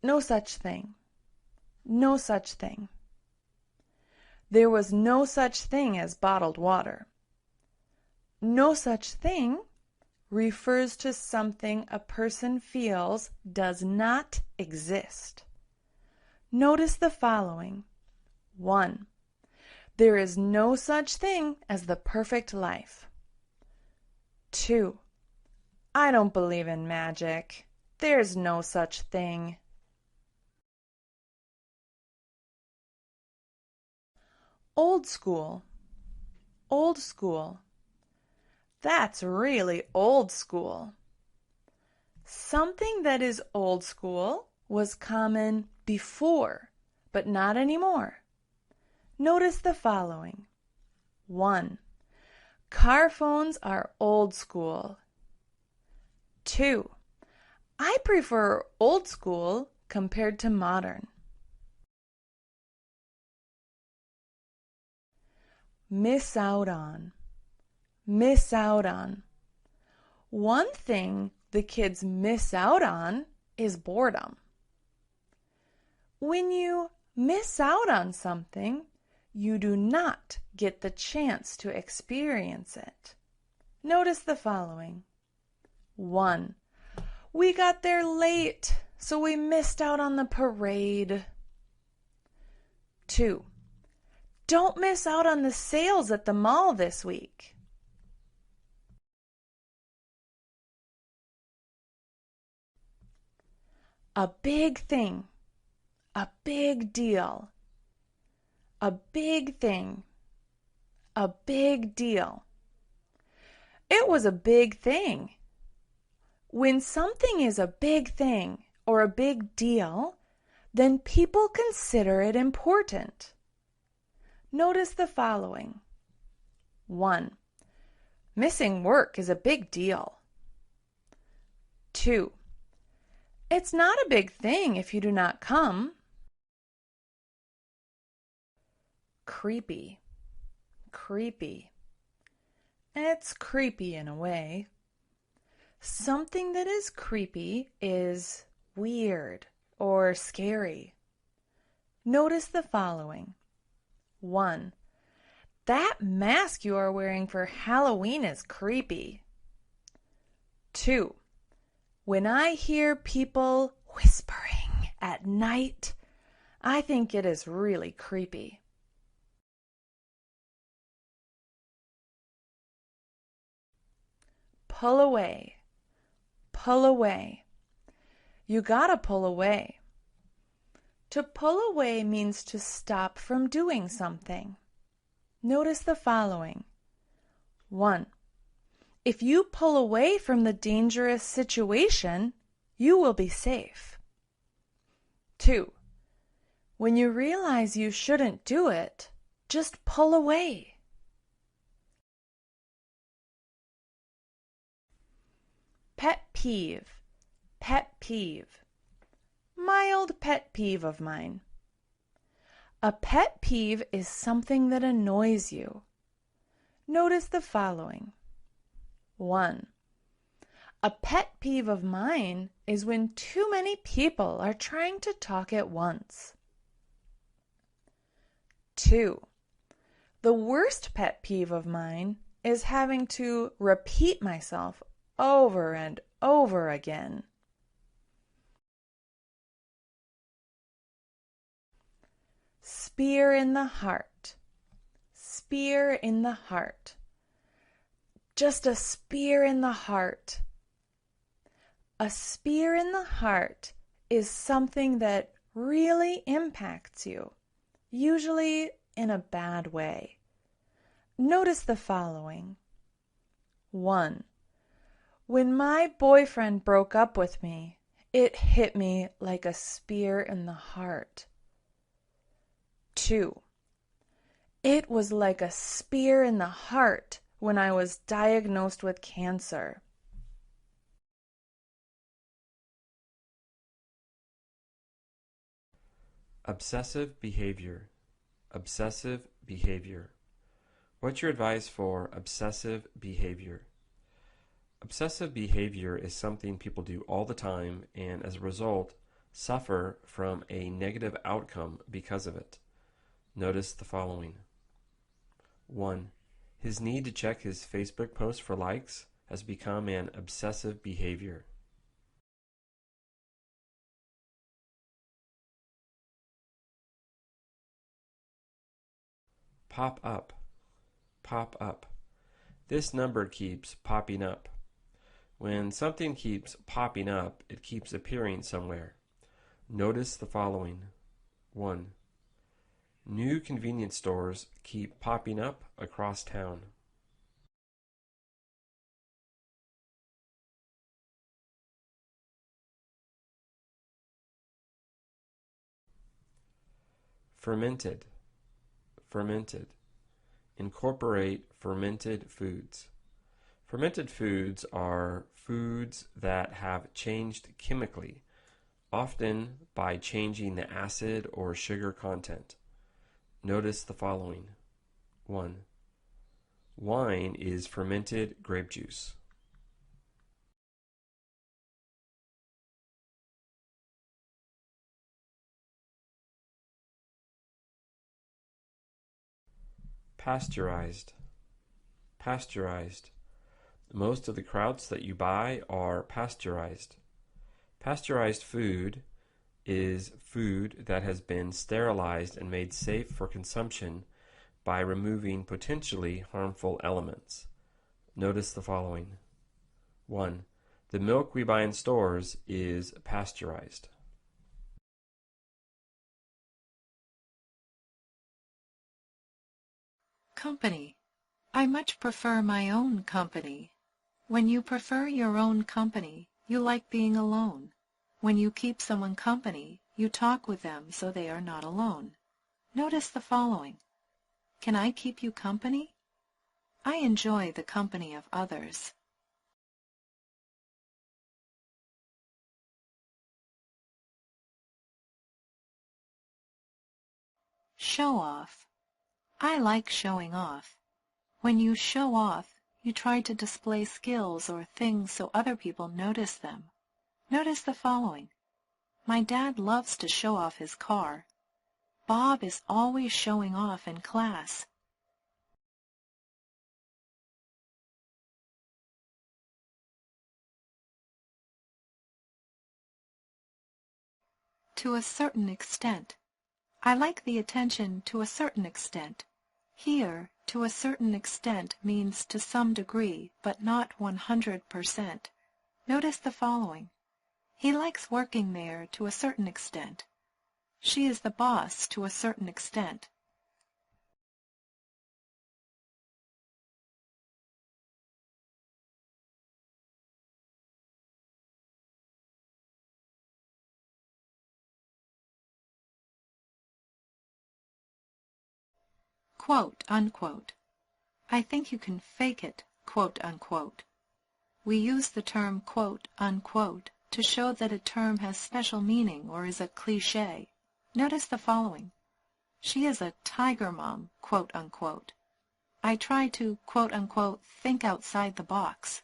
No such thing. No such thing. There was no such thing as bottled water. No such thing refers to something a person feels does not exist. Notice the following. 1. There is no such thing as the perfect life. 2. I don't believe in magic. There's no such thing. Old school. Old school. That's really old school. Something that is old school was common before, but not anymore. Notice the following. 1. Car phones are old school. 2. I prefer old school compared to modern. Miss out on. Miss out on. One thing the kids miss out on is boredom. When you miss out on something, you do not get the chance to experience it. Notice the following. 1. We got there late, so we missed out on the parade. 2. Don't miss out on the sales at the mall this week. A big thing. A big deal. A big thing. A big deal. It was a big thing. When something is a big thing or a big deal, then people consider it important. Notice the following. 1. Missing work is a big deal. 2. It's not a big thing if you do not come. Creepy. Creepy. It's creepy in a way. Something that is creepy is weird or scary. Notice the following. 1. That mask you are wearing for Halloween is creepy. 2. When I hear people whispering at night, I think it is really creepy. Pull away. Pull away. You gotta pull away. To pull away means to stop from doing something. Notice the following. 1. If you pull away from the dangerous situation, you will be safe. 2. When you realize you shouldn't do it, just pull away. Pet peeve. Pet peeve. Mild pet peeve of mine. A pet peeve is something that annoys you. Notice the following. 1. A pet peeve of mine is when too many people are trying to talk at once. 2. The worst pet peeve of mine is having to repeat myself over and over again. Spear in the heart. Spear in the heart. Just a spear in the heart. A spear in the heart is something that really impacts you, usually in a bad way. Notice the following. 1. When my boyfriend broke up with me, it hit me like a spear in the heart. 2. It was like a spear in the heart when I was diagnosed with cancer. Obsessive behavior. Obsessive behavior. What's your advice for obsessive behavior? Obsessive behavior is something people do all the time, and as a result, suffer from a negative outcome because of it. Notice the following. 1. His need to check his Facebook posts for likes has become an obsessive behavior. Pop up. Pop up. This number keeps popping up. When something keeps popping up, it keeps appearing somewhere. Notice the following. 1. New convenience stores keep popping up across town. Fermented. Fermented. Incorporate fermented foods. Fermented foods are foods that have changed chemically, often by changing the acid or sugar content. Notice the following. 1. Wine is fermented grape juice. Pasteurized. Pasteurized. Most of the krauts that you buy are pasteurized. Pasteurized food is food that has been sterilized and made safe for consumption by removing potentially harmful elements. Notice the following. 1. The milk we buy in stores is pasteurized. Company. I much prefer my own company. When you prefer your own company, you like being alone. When you keep someone company, you talk with them so they are not alone. Notice the following. Can I keep you company? I enjoy the company of others. Show off. I like showing off. When you show off, you try to display skills or things so other people notice them. Notice the following. My dad loves to show off his car. Bob is always showing off in class. To a certain extent. I like the attention to a certain extent. Here, to a certain extent means to some degree, but not 100%. Notice the following. He likes working there to a certain extent. She is the boss to a certain extent. Quote, unquote. I think you can fake it, quote, unquote. We use the term quote, unquote to show that a term has special meaning or is a cliché. Notice the following. She is a tiger mom, quote, unquote. I try to, quote, unquote, think outside the box.